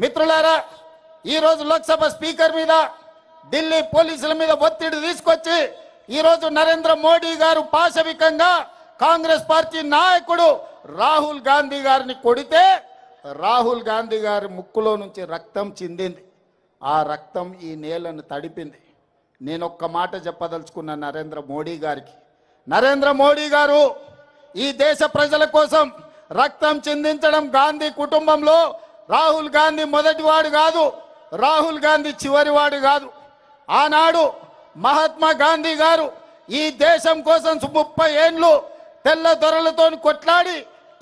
మిత్రులారా, ఈరోజు లోక్సభ స్పీకర్ మీద ఢిల్లీ పోలీసుల మీద ఒత్తిడి తీసుకొచ్చి ఈరోజు నరేంద్ర మోడీ గారు పాశవికంగా కాంగ్రెస్ పార్టీ నాయకుడు రాహుల్ గాంధీ గారిని కొడితే రాహుల్ గాంధీ గారి ముక్కులో నుంచి రక్తం చిందింది. ఆ రక్తం ఈ నేలను తడిపింది. నేను ఒక్క మాట చెప్పదలుచుకున్న నరేంద్ర మోడీ గారికి, నరేంద్ర మోడీ గారు ఈ దేశ ప్రజల కోసం రక్తం చిందించడం గాంధీ కుటుంబంలో రాహుల్ గాంధీ మొదటివాడు కాదు, రాహుల్ గాంధీ చివరివాడు కాదు. ఆనాడు మహాత్మా గాంధీ గారు ఈ దేశం కోసం 30 ఏళ్ళు తెల్ల దొరలతో కొట్లాడి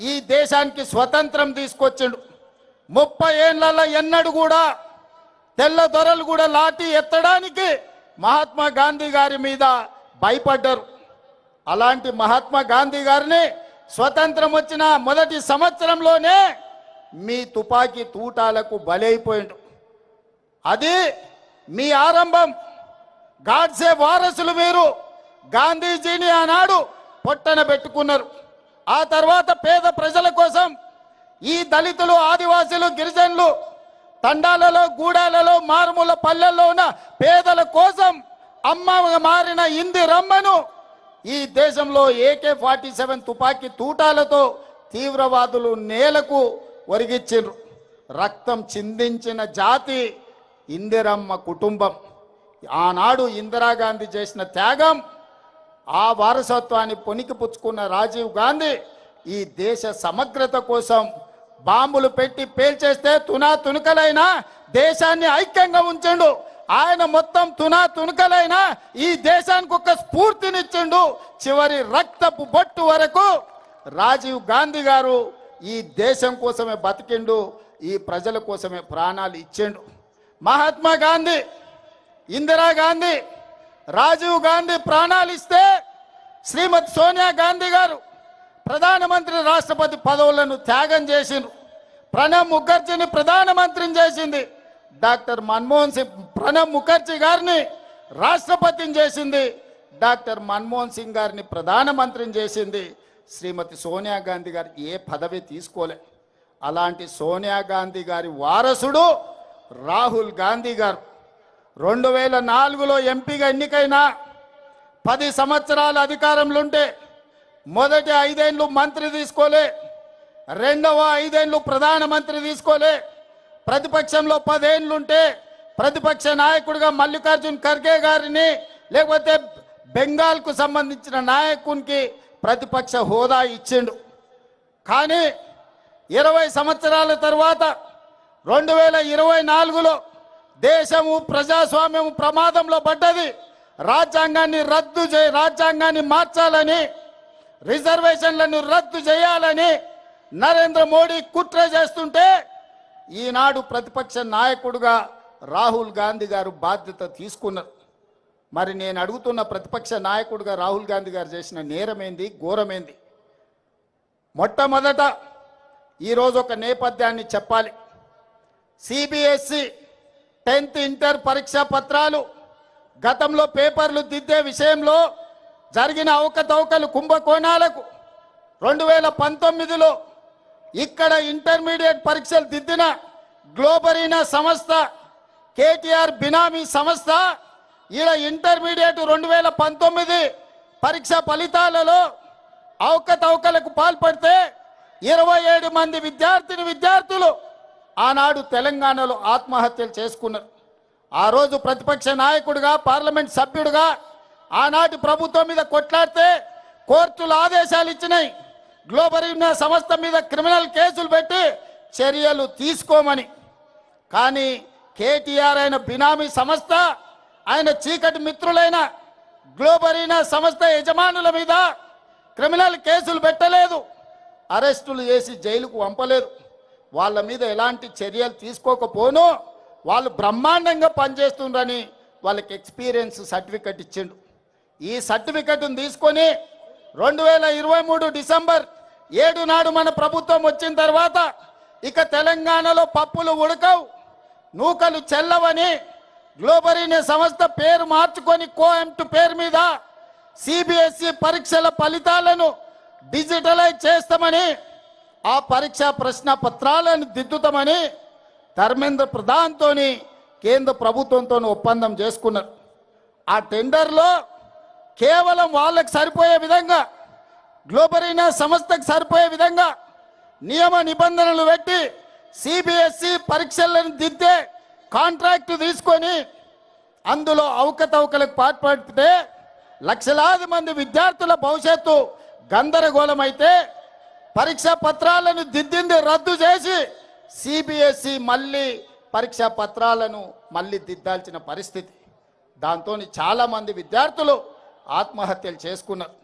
ఈ దేశానికి స్వతంత్రం తీసుకొచ్చిండు. 30 ఏళ్లలో ఎన్నడూ కూడా తెల్ల దొరలు కూడా లాఠీ ఎత్తడానికి మహాత్మా గాంధీ గారి మీద భయపడ్డారు. అలాంటి మహాత్మా గాంధీ గారిని స్వతంత్రం వచ్చిన మొదటి సంవత్సరంలోనే మీ తుపాకీ తూటాలకు బలైపోయిండు. అది మీ ఆరంభం. గాడ్సే వారసులు మీరు. గాంధీజీని ఆనాడు పొట్టన పెట్టుకున్నారు. ఆ తర్వాత పేద ప్రజల కోసం ఈ దళితులు, ఆదివాసీలు, గిరిజనులు తండాలలో, గూడాలలో, మారుమూల పల్లెల్లో ఉన్న పేదల కోసం అమ్మగా మారిన ఇందిరమ్మను ఈ దేశంలో AK-47 తుపాకీ తూటాలతో తీవ్రవాదులు నేలకు ఒరిగిచ్చిండ్రు. రక్తం చిందించిన జాతి ఇందిరమ్మ కుటుంబం. ఆనాడు ఇందిరాగాంధీ చేసిన త్యాగం, ఆ వారసత్వాన్ని పొనికిపుచ్చుకున్న రాజీవ్ గాంధీ ఈ దేశ సమగ్రత కోసం బాంబులు పెట్టి పేల్చేస్తే తునకలైనా దేశాన్ని ఐక్యంగా ఉంచండు. ఆయన మొత్తం తునకలైనా ఈ దేశానికి ఒక స్ఫూర్తినిచ్చిండు. చివరి రక్తపు బొట్టు వరకు రాజీవ్ గాంధీ గారు ఈ దేశం కోసమే బతికిండు, ఈ ప్రజల కోసమే ప్రాణాలు ఇచ్చిండు. మహాత్మా గాంధీ, ఇందిరాగాంధీ, రాజీవ్ గాంధీ ప్రాణాలు ఇస్తే శ్రీమతి సోనియా గాంధీ గారు ప్రధానమంత్రి, రాష్ట్రపతి పదవులను త్యాగం చేసిండ్రు. ప్రణబ్ ముఖర్జీని ప్రధానమంత్రిని చేసింది. డాక్టర్ మన్మోహన్ సింగ్ ప్రణబ్ ముఖర్జీ గారిని రాష్ట్రపతిని చేసింది. డాక్టర్ మన్మోహన్ సింగ్ గారిని ప్రధానమంత్రిని చేసింది. శ్రీమతి సోనియా గాంధీ గారు ఏ పదవి తీసుకోలే. అలాంటి సోనియా గాంధీ గారి వారసుడు రాహుల్ గాంధీ గారు 2004లో ఎంపీగా ఎన్నికైన 10 సంవత్సరాల అధికారంలో ఉంటే మొదటి 5 ఏళ్ళు మంత్రి తీసుకోలే, రెండవ 5 ఏళ్ళు ప్రధానమంత్రి తీసుకోలే. ప్రతిపక్షంలో 10 ఏళ్ళు ఉంటే ప్రతిపక్ష నాయకుడిగా మల్లికార్జున్ ఖర్గే గారిని, లేకపోతే బెంగాల్కు సంబంధించిన నాయకునికి ప్రతిపక్ష హోదా ఇచ్చిండు. కానీ 20 సంవత్సరాల తర్వాత 2024లో దేశము, ప్రజాస్వామ్యము ప్రమాదంలో పడ్డది. రాజ్యాంగాన్ని మార్చాలని, రిజర్వేషన్లను రద్దు చేయాలని నరేంద్ర మోడీ కుట్ర చేస్తుంటే ఈనాడు ప్రతిపక్ష నాయకుడుగా రాహుల్ గాంధీ గారు బాధ్యత తీసుకున్నారు. మరి నేను అడుగుతున్న ప్రతిపక్ష నాయకుడిగా రాహుల్ గాంధీ గారు చేసిన నేరమేంది, ఘోరమేంది? మొట్టమొదట ఈరోజు ఒక నేపథ్యాన్ని చెప్పాలి. CBSE 10th ఇంటర్ పరీక్షా పత్రాలు గతంలో పేపర్లు దిద్దే విషయంలో జరిగిన అవకతవకలు, కుంభకోణాలకు 2019లో ఇక్కడ ఇంటర్మీడియట్ పరీక్షలు దిద్దిన గ్లోబరీనా సంస్థ, కేటీఆర్ బినామీ సంస్థ ఈడ ఇంటర్మీడియట్ 2019 పరీక్ష ఫలితాలలో అవకతవకలకు పాల్పడితే 27 మంది విద్యార్థులు ఆనాడు తెలంగాణలో ఆత్మహత్యలు చేసుకున్నారు. ఆ రోజు ప్రతిపక్ష నాయకుడిగా, పార్లమెంట్ సభ్యుడిగా ఆనాటి ప్రభుత్వం మీద కొట్లాడితే కోర్టులు ఆదేశాలు ఇచ్చినాయి, గ్లోబరీనా సంస్థ మీద క్రిమినల్ కేసులు పెట్టి చర్యలు తీసుకోమని. కానీ కేటీఆర్ అయిన బినామీ సంస్థ, ఆయన చీకటి మిత్రులైన గ్లోబరీనా సంస్థ యజమానుల మీద క్రిమినల్ కేసులు పెట్టలేదు, అరెస్టులు చేసి జైలుకు పంపలేదు. వాళ్ళ మీద ఎలాంటి చర్యలు తీసుకోకపోను వాళ్ళు బ్రహ్మాండంగా పనిచేస్తుండ్రని వాళ్ళకి ఎక్స్పీరియన్స్ సర్టిఫికెట్ ఇచ్చిండు. ఈ సర్టిఫికెట్ను తీసుకొని 2023 డిసెంబర్ 7 నాడు మన ప్రభుత్వం వచ్చిన తర్వాత ఇక తెలంగాణలో పప్పులు ఉడకవు, నూకలు చెల్లవని గ్లోబరీనా సంస్థ పేరు మార్చుకొని కోఎంటు పేరు మీద CBSE పరీక్షల ఫలితాలను డిజిటలైజ్ చేస్తామని, ఆ పరీక్ష ప్రశ్న పత్రాలను దిద్దుతామని ధర్మేంద్ర ప్రధాన్తోని కేంద్ర ప్రభుత్వంతో ఒప్పందం చేసుకున్నారు. ఆ టెండర్లో కేవలం వాళ్ళకి సరిపోయే విధంగా గ్లోబరీనా సంస్థకు సరిపోయే విధంగా నియమ నిబంధనలు పెట్టి సిబిఎస్ఈ పరీక్షలను దిద్దే కాంట్రాక్టు తీసుకొని అందులో అవకతవకలకు పాల్పడితే లక్షలాది మంది విద్యార్థుల భవిష్యత్తు గందరగోళమైతే పరీక్షా పత్రాలను దిద్దింది రద్దు చేసి సిబిఎస్ఈ మళ్ళీ పరీక్షా పత్రాలను మళ్ళీ దిద్దాల్సిన పరిస్థితి. దాంతో చాలామంది విద్యార్థులు ఆత్మహత్యలు చేసుకున్నారు.